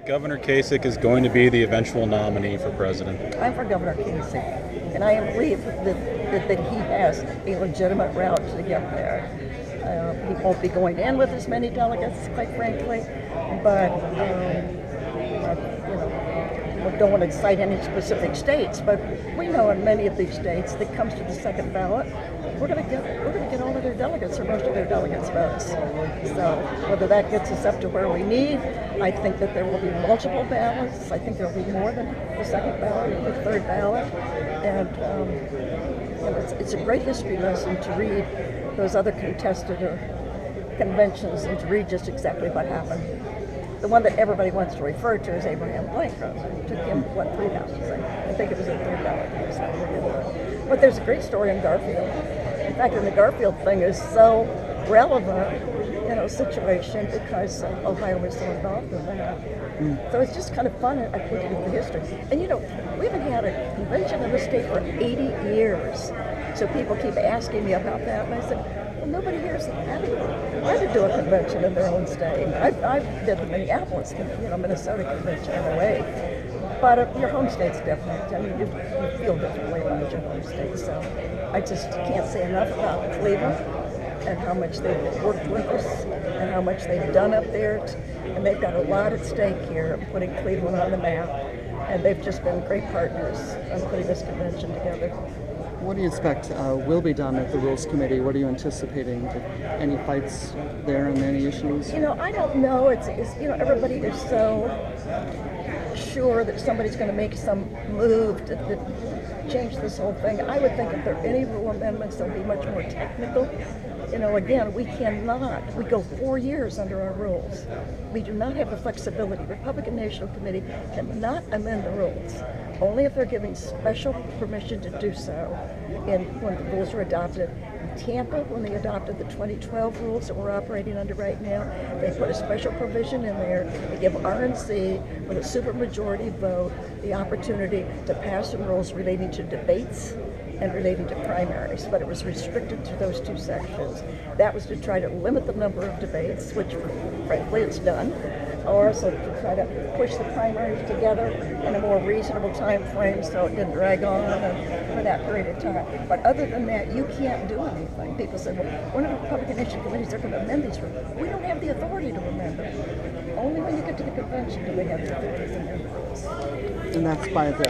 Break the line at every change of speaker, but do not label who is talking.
Governor Kasich is going to be the eventual nominee for president.
I'm for Governor Kasich, and I believe that he has a legitimate route to get there. He won't be going in with as many delegates, quite frankly, but I don't want to cite any specific states, but we know in many of these states that comes to the second ballot, we're going to get all of their delegates or most of their delegates' votes. So whether that gets us up to where we need, I think that there will be multiple ballots. I think there will be more than the second ballot or the third ballot, and it's a great history lesson to read those other contested conventions and to read just exactly what happened. The one that everybody wants to refer to is Abraham Lincoln. It took him, 3 houses? I think it was a third ballot. But there's a great story in Garfield. In fact, the Garfield thing is so relevant, situation because Ohio was so involved in that. So it's just kind of fun looking at the history. And we haven't had a convention in the state for 80 years. So people keep asking me about that, and I said, well, nobody here has had to do a convention in their own state. I did the Minneapolis, Minnesota convention in a way. But your home state's different. I mean, you feel differently about your home state. So I just can't say enough about Cleveland and how much they've worked with us and how much they've done up there. And they've got a lot at stake here, putting Cleveland on the map. And they've just been great partners on putting this convention together.
What do you expect will be done at the Rules Committee? What are you anticipating? Any fights there on any issues?
I don't know. It's everybody is so sure that somebody's going to make some move to change this whole thing. I would think if there are any rule amendments, they'll be much more technical. Again, we go 4 years under our rules. We do not have the flexibility. Republican National Committee cannot amend the rules, only if they're given special permission to do so. And when the rules were adopted in Tampa, when they adopted the 2012 rules that we're operating under right now, they put a special provision in there to give RNC, with a supermajority vote, the opportunity to pass some rules relating to debates and relating to primaries, but it was restricted to those two sections. That was to try to limit the number of debates, which frankly it's done, or also to try to push the primaries together in a more reasonable time frame so it didn't drag on for that period of time. But other than that, you can't do anything. People say, well, one of the Republican National Committees are going to amend these rules. We don't have the authority to amend them. Only when you get to the convention do they have the authority to amend the rules.
And that's by the